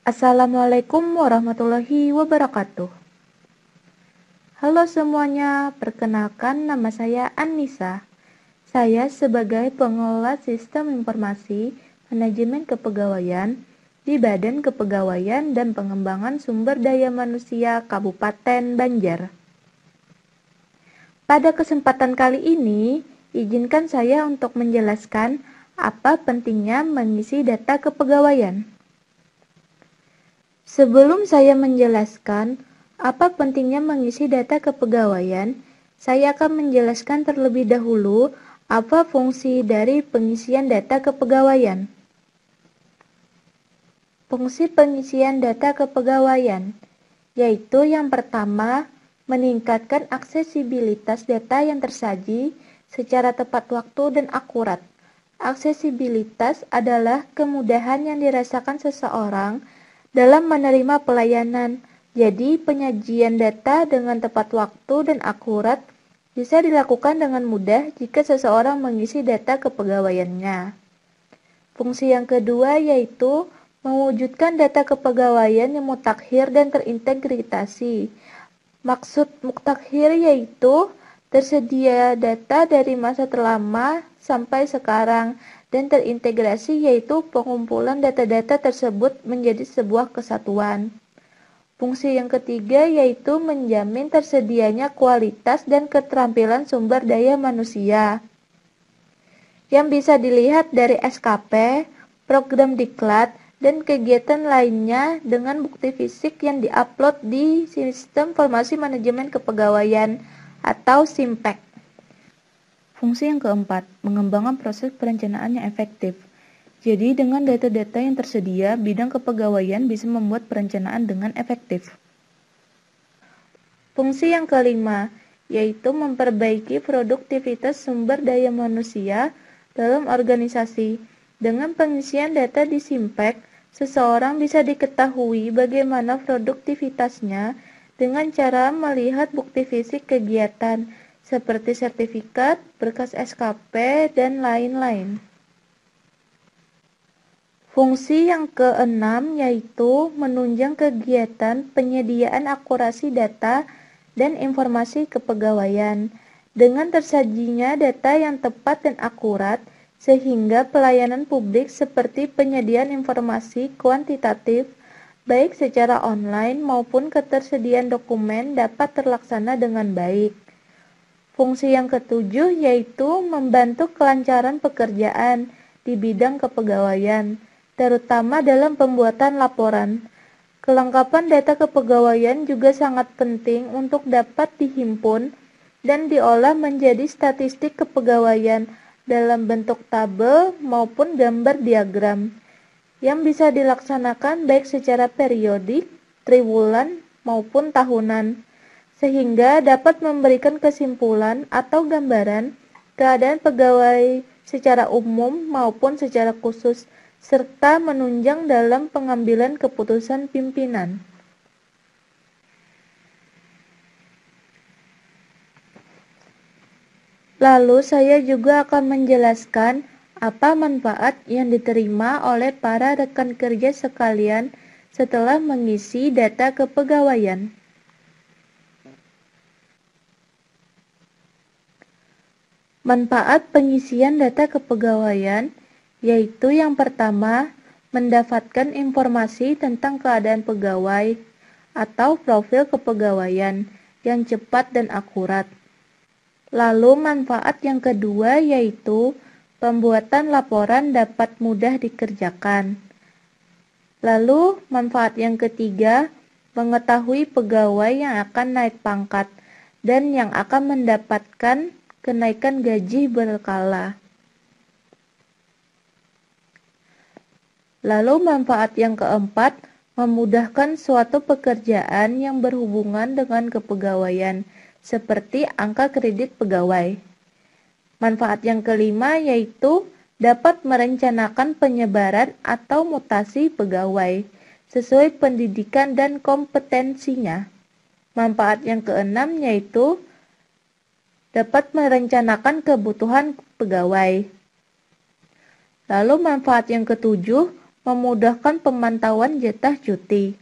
Assalamualaikum warahmatullahi wabarakatuh. Halo semuanya, perkenalkan nama saya Annisa. Saya sebagai pengelola sistem informasi manajemen kepegawaian di Badan Kepegawaian dan Pengembangan Sumber Daya Manusia Kabupaten Banjar. Pada kesempatan kali ini, izinkan saya untuk menjelaskan apa pentingnya mengisi data kepegawaian. Sebelum saya menjelaskan apa pentingnya mengisi data kepegawaian, saya akan menjelaskan terlebih dahulu apa fungsi dari pengisian data kepegawaian. Fungsi pengisian data kepegawaian yaitu yang pertama, meningkatkan aksesibilitas data yang tersaji secara tepat waktu dan akurat. Aksesibilitas adalah kemudahan yang dirasakan seseorang dalam menerima pelayanan. Jadi, penyajian data dengan tepat waktu dan akurat bisa dilakukan dengan mudah jika seseorang mengisi data kepegawaiannya. Fungsi yang kedua yaitu mewujudkan data kepegawaian yang mutakhir dan terintegrasi. Maksud mutakhir yaitu tersedia data dari masa terlama sampai sekarang dan terintegrasi yaitu pengumpulan data-data tersebut menjadi sebuah kesatuan. Fungsi yang ketiga yaitu menjamin tersedianya kualitas dan keterampilan sumber daya manusia yang bisa dilihat dari SKP, program diklat, dan kegiatan lainnya dengan bukti fisik yang diupload di Sistem Informasi Manajemen Kepegawaian atau SIMPEK. Fungsi yang keempat, mengembangkan proses perencanaan yang efektif. Jadi dengan data-data yang tersedia, bidang kepegawaian bisa membuat perencanaan dengan efektif. Fungsi yang kelima, yaitu memperbaiki produktivitas sumber daya manusia dalam organisasi. Dengan pengisian data di SIMPEK, seseorang bisa diketahui bagaimana produktivitasnya dengan cara melihat bukti fisik kegiatan, seperti sertifikat, berkas SKP, dan lain-lain. Fungsi yang keenam yaitu menunjang kegiatan penyediaan akurasi data dan informasi kepegawaian. Dengan tersajinya data yang tepat dan akurat, sehingga pelayanan publik seperti penyediaan informasi kuantitatif, baik secara online maupun ketersediaan dokumen dapat terlaksana dengan baik. Fungsi yang ketujuh yaitu membantu kelancaran pekerjaan di bidang kepegawaian, terutama dalam pembuatan laporan. Kelengkapan data kepegawaian juga sangat penting untuk dapat dihimpun dan diolah menjadi statistik kepegawaian dalam bentuk tabel maupun gambar diagram yang bisa dilaksanakan baik secara periodik, triwulan, maupun tahunan, sehingga dapat memberikan kesimpulan atau gambaran keadaan pegawai secara umum maupun secara khusus, serta menunjang dalam pengambilan keputusan pimpinan. Lalu saya juga akan menjelaskan apa manfaat yang diterima oleh para rekan kerja sekalian setelah mengisi data kepegawaian. Manfaat pengisian data kepegawaian yaitu yang pertama, mendapatkan informasi tentang keadaan pegawai atau profil kepegawaian yang cepat dan akurat. Lalu manfaat yang kedua yaitu pembuatan laporan dapat mudah dikerjakan. Lalu manfaat yang ketiga, mengetahui pegawai yang akan naik pangkat dan yang akan mendapatkan kenaikan gaji berkala. Lalu manfaat yang keempat, memudahkan suatu pekerjaan yang berhubungan dengan kepegawaian, seperti angka kredit pegawai. Manfaat yang kelima yaitu dapat merencanakan penyebaran atau mutasi pegawai sesuai pendidikan dan kompetensinya. Manfaat yang keenam yaitu dapat merencanakan kebutuhan pegawai. Lalu manfaat yang ketujuh, memudahkan pemantauan jatah cuti.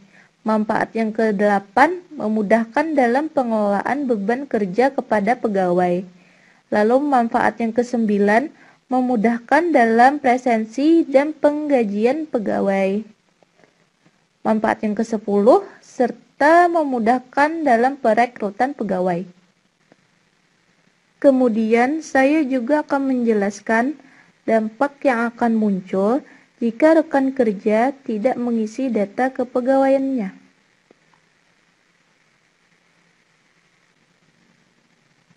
Manfaat yang ke-8, memudahkan dalam pengelolaan beban kerja kepada pegawai. Lalu manfaat yang ke-9, memudahkan dalam presensi dan penggajian pegawai. Manfaat yang ke-10, serta memudahkan dalam perekrutan pegawai. Kemudian saya juga akan menjelaskan dampak yang akan muncul jika rekan kerja tidak mengisi data kepegawaiannya.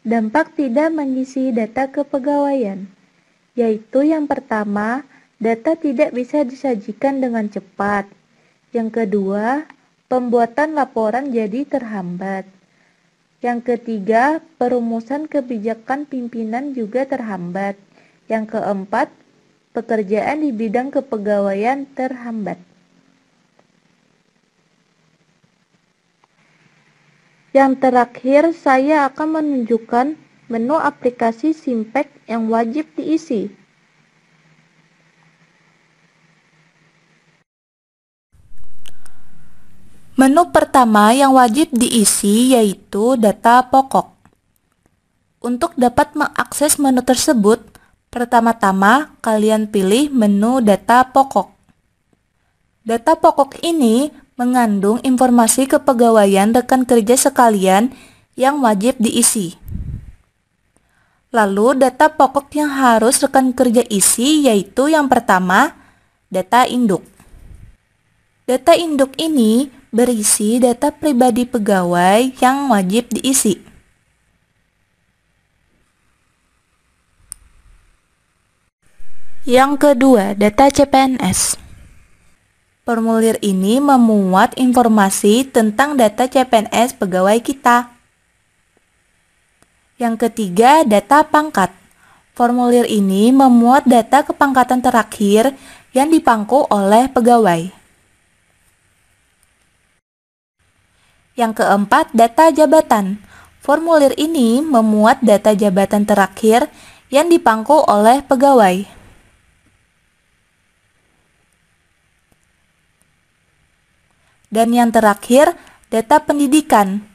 Dampak tidak mengisi data kepegawaian, yaitu yang pertama, data tidak bisa disajikan dengan cepat. Yang kedua, pembuatan laporan jadi terhambat. Yang ketiga, perumusan kebijakan pimpinan juga terhambat. Yang keempat, pekerjaan di bidang kepegawaian terhambat. Yang terakhir, saya akan menunjukkan menu aplikasi Simpek yang wajib diisi. Menu pertama yang wajib diisi yaitu data pokok. Untuk dapat mengakses menu tersebut, pertama-tama kalian pilih menu data pokok. Data pokok ini mengandung informasi kepegawaian rekan kerja sekalian yang wajib diisi. Lalu data pokok yang harus rekan kerja isi yaitu yang pertama, data induk. Data induk ini berisi data pribadi pegawai yang wajib diisi. Yang kedua, data CPNS. Formulir ini memuat informasi tentang data CPNS pegawai kita. Yang ketiga, data pangkat. Formulir ini memuat data kepangkatan terakhir yang dipangku oleh pegawai. Yang keempat, data jabatan. Formulir ini memuat data jabatan terakhir yang dipangku oleh pegawai. Dan yang terakhir, data pendidikan.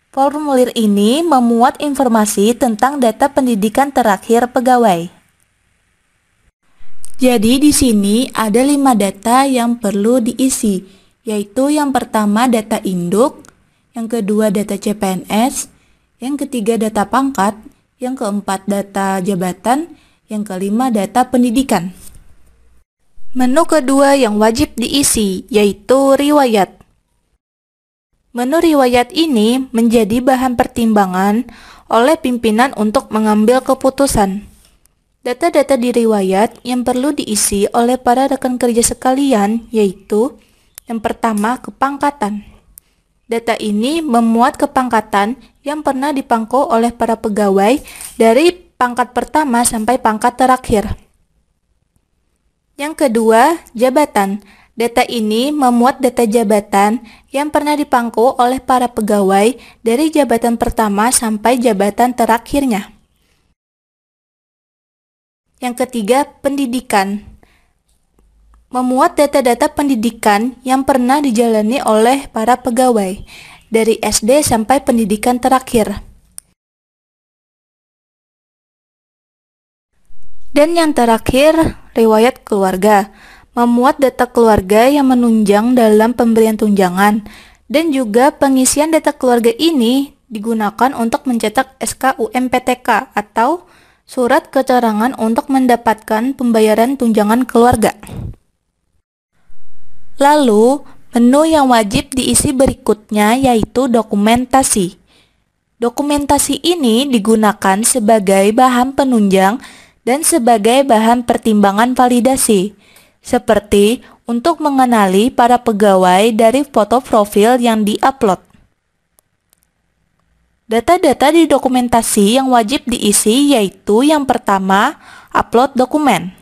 Formulir ini memuat informasi tentang data pendidikan terakhir pegawai. Jadi di sini ada 5 data yang perlu diisi, yaitu yang pertama data induk, yang kedua data CPNS, yang ketiga data pangkat, yang keempat data jabatan, yang kelima data pendidikan. Menu kedua yang wajib diisi yaitu riwayat. Menu riwayat ini menjadi bahan pertimbangan oleh pimpinan untuk mengambil keputusan. Data-data di riwayat yang perlu diisi oleh para rekan kerja sekalian yaitu yang pertama, kepangkatan. Data ini memuat kepangkatan yang pernah dipangku oleh para pegawai dari pangkat pertama sampai pangkat terakhir. Yang kedua, jabatan. Data ini memuat data jabatan yang pernah dipangku oleh para pegawai dari jabatan pertama sampai jabatan terakhirnya. Yang ketiga, pendidikan. Memuat data-data pendidikan yang pernah dijalani oleh para pegawai dari SD sampai pendidikan terakhir. Dan yang terakhir, riwayat keluarga. Memuat data keluarga yang menunjang dalam pemberian tunjangan, dan juga pengisian data keluarga ini digunakan untuk mencetak SKUMPTK atau surat keterangan untuk mendapatkan pembayaran tunjangan keluarga. Lalu, menu yang wajib diisi berikutnya yaitu dokumentasi. Dokumentasi ini digunakan sebagai bahan penunjang dan sebagai bahan pertimbangan validasi, seperti untuk mengenali para pegawai dari foto profil yang diupload. Data-data di dokumentasi yang wajib diisi yaitu yang pertama, upload dokumen.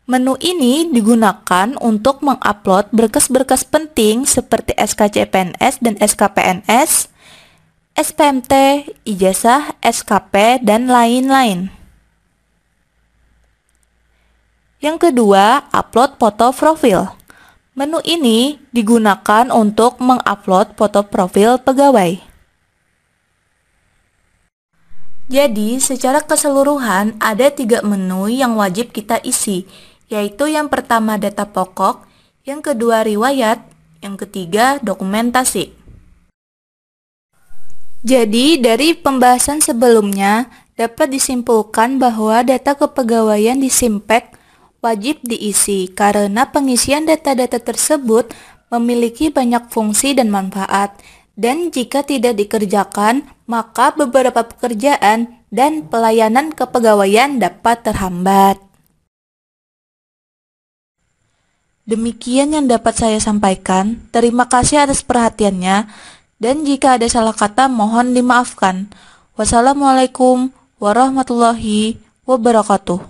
Menu ini digunakan untuk mengupload berkas-berkas penting seperti SKCPNS dan SKPNS, SPMT, ijazah, SKP, dan lain-lain. Yang kedua, upload foto profil. Menu ini digunakan untuk mengupload foto profil pegawai. Jadi, secara keseluruhan ada 3 menu yang wajib kita isi, yaitu yang pertama data pokok, yang kedua riwayat, yang ketiga dokumentasi. Jadi, dari pembahasan sebelumnya dapat disimpulkan bahwa data kepegawaian di Simpek wajib diisi karena pengisian data-data tersebut memiliki banyak fungsi dan manfaat. Dan jika tidak dikerjakan, maka beberapa pekerjaan dan pelayanan kepegawaian dapat terhambat. Demikian yang dapat saya sampaikan. Terima kasih atas perhatiannya, dan jika ada salah kata mohon dimaafkan. Wassalamualaikum warahmatullahi wabarakatuh.